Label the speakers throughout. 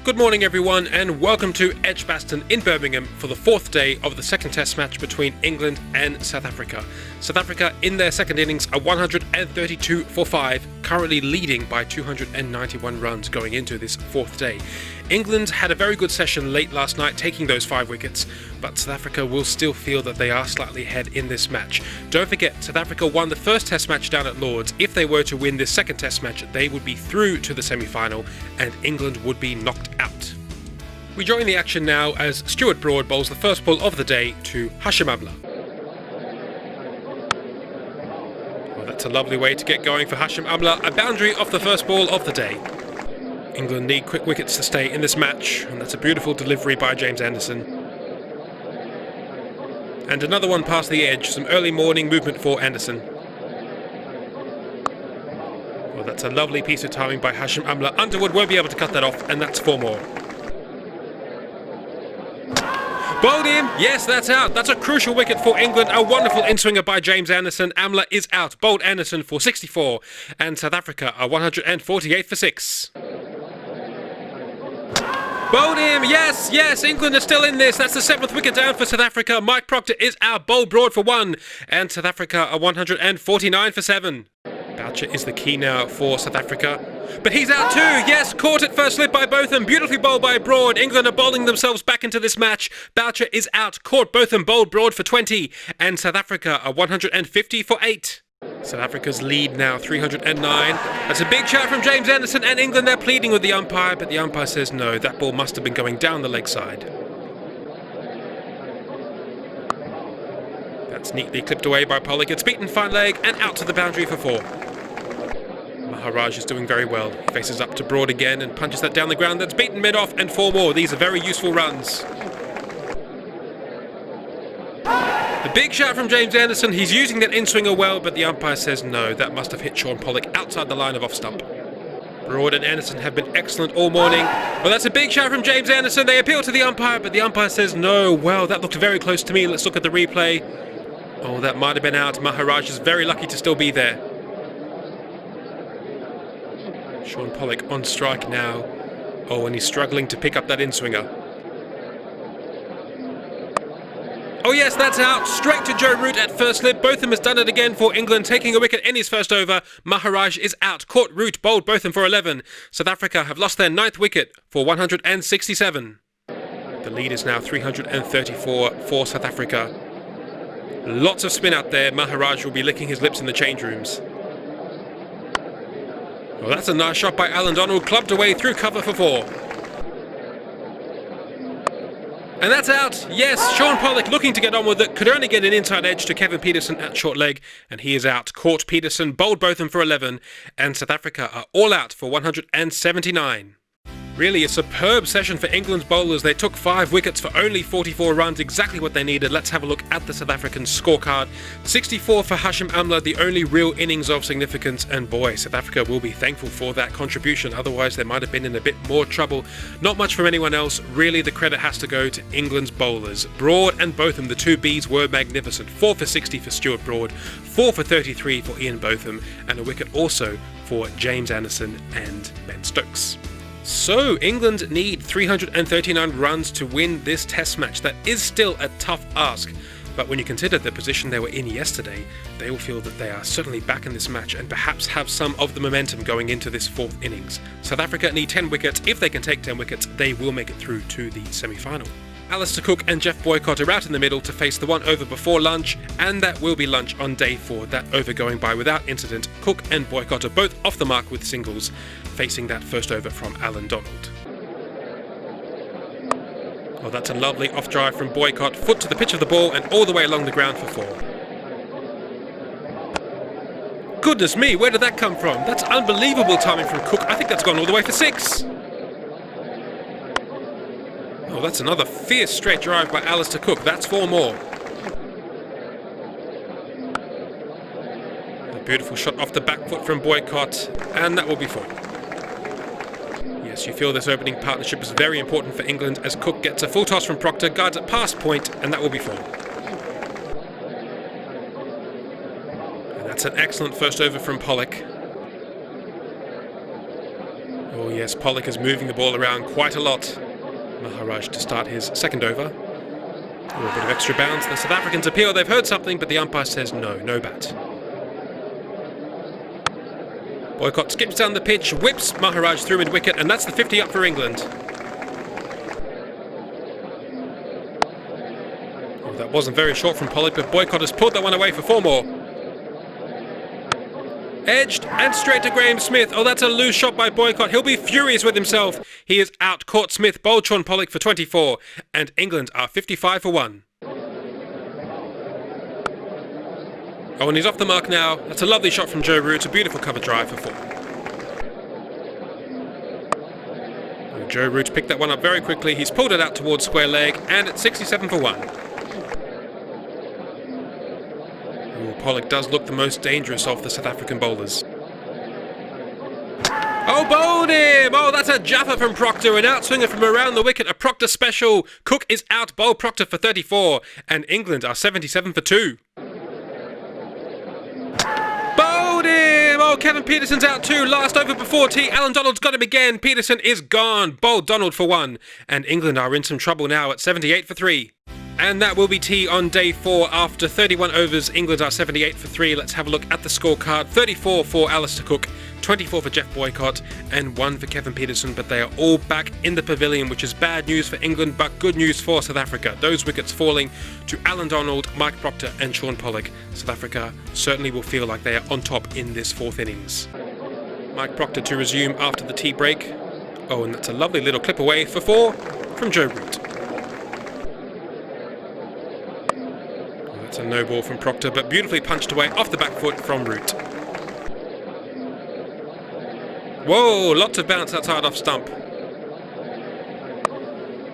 Speaker 1: Good morning everyone and welcome to Edgbaston in Birmingham for the fourth day of the second test match between England and South Africa. South Africa in their second innings are 132 for 5, currently leading by 291 runs going into this fourth day. England had a very good session late last night taking those 5 wickets, but South Africa will still feel that they are slightly ahead in this match. Don't forget, South Africa won the first test match down at Lord's. If they were to win this second test match, they would be through to the semi-final and England would be knocked out. We join the action now as Stuart Broad bowls the first ball of the day to Hashim Amla. Well, that's a lovely way to get going for Hashim Amla, a boundary off the first ball of the day. England need quick wickets to stay in this match, and that's a beautiful delivery by James Anderson. And another one past the edge, some early morning movement for Anderson. Well, that's a lovely piece of timing by Hashim Amla. Underwood won't be able to cut that off, and that's 4 more. Bowled him! Yes, that's out. That's a crucial wicket for England. A wonderful in-swinger by James Anderson. Amla is out. Bowled Anderson for 64. And South Africa are 148 for 6. Bowled him! Yes, yes, England are still in this. That's the 7th wicket down for South Africa. Mike Proctor is out. Bowled Broad for 1. And South Africa are 149 for 7. Boucher is the key now for South Africa. But he's out too! Yes, caught at first slip by Botham. Beautifully bowled by Broad. England are bowling themselves back into this match. Boucher is out. Caught Botham, bowled Broad for 20. And South Africa are 150 for 8. South Africa's lead now 309. That's a big shout from James Anderson, and England, they're pleading with the umpire, but the umpire says no, that ball must have been going down the leg side. That's neatly clipped away by Pollock. It's beaten fine leg and out to the boundary for 4. Maharaj is doing very well. He faces up to Broad again and punches that down the ground. That's beaten mid-off and 4 more. These are very useful runs. A big shout from James Anderson. He's using that in-swinger well, but the umpire says no. That must have hit Shaun Pollock outside the line of off-stump. Broad and Anderson have been excellent all morning. Well, that's a big shout from James Anderson. They appeal to the umpire, but the umpire says no. Well, that looked very close to me. Let's look at the replay. Oh, that might have been out. Maharaj is very lucky to still be there. Shaun Pollock on strike now. Oh, and he's struggling to pick up that in-swinger. Oh yes, that's out. Straight to Joe Root at first slip. Botham has done it again for England, taking a wicket in his first over. Maharaj is out. Caught Root, bowled Botham for 11. South Africa have lost their 9th wicket for 167. The lead is now 334 for South Africa. Lots of spin out there. Maharaj will be licking his lips in the change rooms. Well, that's a nice shot by Alan Donald, clubbed away through cover for 4. And that's out. Yes, Shaun Pollock looking to get on with it. Could only get an inside edge to Kevin Peterson at short leg, and he is out. Caught Peterson, bowled Botham for 11, and South Africa are all out for 179. Really a superb session for England's bowlers. They took 5 wickets for only 44 runs, exactly what they needed. Let's have a look at the South African scorecard. 64 for Hashim Amla, the only real innings of significance, and boy, South Africa will be thankful for that contribution, otherwise they might have been in a bit more trouble. Not much from anyone else. Really the credit has to go to England's bowlers. Broad and Botham, the 2 Bs, were magnificent. 4 for 60 for Stuart Broad, 4 for 33 for Ian Botham, and a wicket also for James Anderson and Ben Stokes. So, England need 339 runs to win this test match. That is still a tough ask, but when you consider the position they were in yesterday, they will feel that they are certainly back in this match and perhaps have some of the momentum going into this 4th innings. South Africa need 10 wickets. If they can take 10 wickets, they will make it through to the semi-final. Alistair Cook and Jeff Boycott are out in the middle to face the 1 over before lunch, and that will be lunch on day 4. That over going by without incident. Cook and Boycott are both off the mark with singles, facing that first over from Alan Donald. Oh, that's a lovely off drive from Boycott. Foot to the pitch of the ball and all the way along the ground for 4. Goodness me, where did that come from? That's unbelievable timing from Cook. I think that's gone all the way for 6. Oh, that's another fierce straight drive by Alistair Cook. That's 4 more. A beautiful shot off the back foot from Boycott, and that will be 4. Yes, you feel this opening partnership is very important for England as Cook gets a full toss from Proctor, guides it past point, and that will be 4. And that's an excellent first over from Pollock. Oh, Oh yes, Pollock is moving the ball around quite a lot. Maharaj to start his second over. A little bit of extra bounce. The South Africans appeal. They've heard something, but the umpire says no bat. Boycott skips down the pitch, whips Maharaj through mid-wicket, and that's the 50 up for England. Oh, that wasn't very short from Pollock, but Boycott has pulled that one away for 4 more. Edged and straight to Graham Smith. Oh, that's a loose shot by Boycott. He'll be furious with himself. He is out. Caught Smith, bowled Shaun Pollock for 24, and England are 55 for 1. Oh, and he's off the mark now. That's a lovely shot from Joe Root. A beautiful cover drive for 4. Oh, Joe Root picked that one up very quickly. He's pulled it out towards square leg, and it's 67 for 1. Oh, Pollock does look the most dangerous of the South African bowlers. Oh, bowled him! Oh, that's a jaffa from Proctor. An outswinger from around the wicket. A Proctor special. Cook is out. Bowled Proctor for 34, and England are 77 for 2. Oh, Kevin Pietersen's out too. Last over before tea. Alan Donald's got him again. Pietersen is gone. Bowled Donald for 1. And England are in some trouble now at 78 for 3. And that will be tea on day 4. After 31 overs, England are 78 for 3. Let's have a look at the scorecard. 34 for Alistair Cook, 24 for Jeff Boycott, and 1 for Kevin Pietersen. But they are all back in the pavilion, which is bad news for England, but good news for South Africa. Those wickets falling to Alan Donald, Mike Proctor, and Shaun Pollock. South Africa certainly will feel like they are on top in this 4th innings. Mike Proctor to resume after the tea break. Oh, and that's a lovely little clip away for 4 from Joe Root. That's a no ball from Proctor, but beautifully punched away off the back foot from Root. Whoa, lots of bounce outside off stump.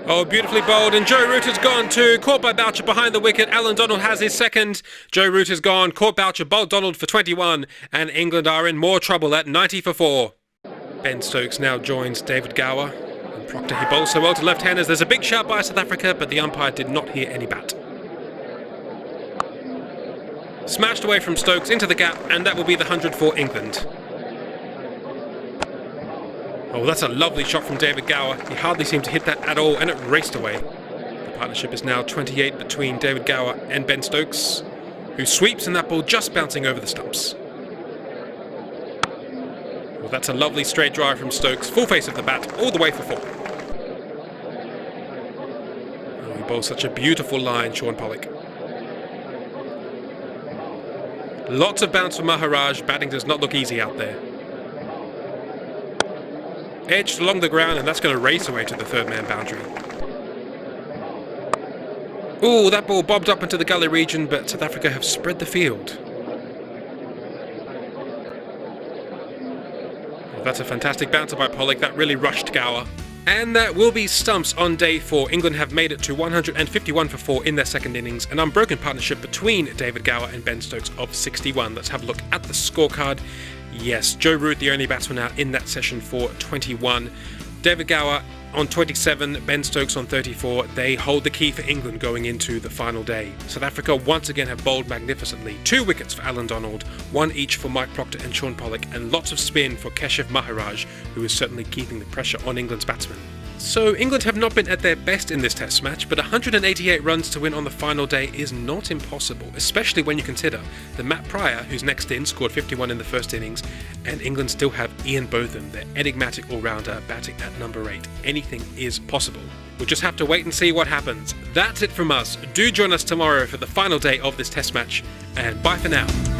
Speaker 1: Oh, beautifully bowled, and Joe Root has gone too. Caught by Boucher behind the wicket. Alan Donald has his second. Joe Root has gone. Caught Boucher, bowled Donald for 21, and England are in more trouble at 90 for 4. Ben Stokes now joins David Gower. And Proctor, he bowls so well to left-handers. There's a big shout by South Africa, but the umpire did not hear any bat. Smashed away from Stokes into the gap, and that will be the 100 for England. Oh, that's a lovely shot from David Gower. He hardly seemed to hit that at all, and it raced away. The partnership is now 28 between David Gower and Ben Stokes, who sweeps and that ball just bouncing over the stumps. Well, that's a lovely straight drive from Stokes, full face of the bat, all the way for 4. Oh, he bowls such a beautiful line, Shaun Pollock. Lots of bounce for Maharaj. Batting does not look easy out there. Edged along the ground, and that's going to race away to the 3rd man boundary. Ooh, that ball bobbed up into the gully region, but South Africa have spread the field. Well, that's a fantastic bouncer by Pollock. That really rushed Gower. And that will be stumps on day 4. England have made it to 151 for 4 in their second innings. An unbroken partnership between David Gower and Ben Stokes of 61. Let's have a look at the scorecard. Yes, Joe Root, the only batsman out in that session for 21. David Gower on 27, Ben Stokes on 34. They hold the key for England going into the final day. South Africa once again have bowled magnificently. 2 wickets for Alan Donald, 1 each for Mike Proctor and Shaun Pollock, and lots of spin for Keshav Maharaj, who is certainly keeping the pressure on England's batsmen. So England have not been at their best in this test match, but 188 runs to win on the final day is not impossible, especially when you consider that Matt Pryor, who's next in, scored 51 in the first innings, and England still have Ian Botham, their enigmatic all-rounder, batting at number 8. Anything is possible. We'll just have to wait and see what happens. That's it from us. Do join us tomorrow for the final day of this test match, and bye for now.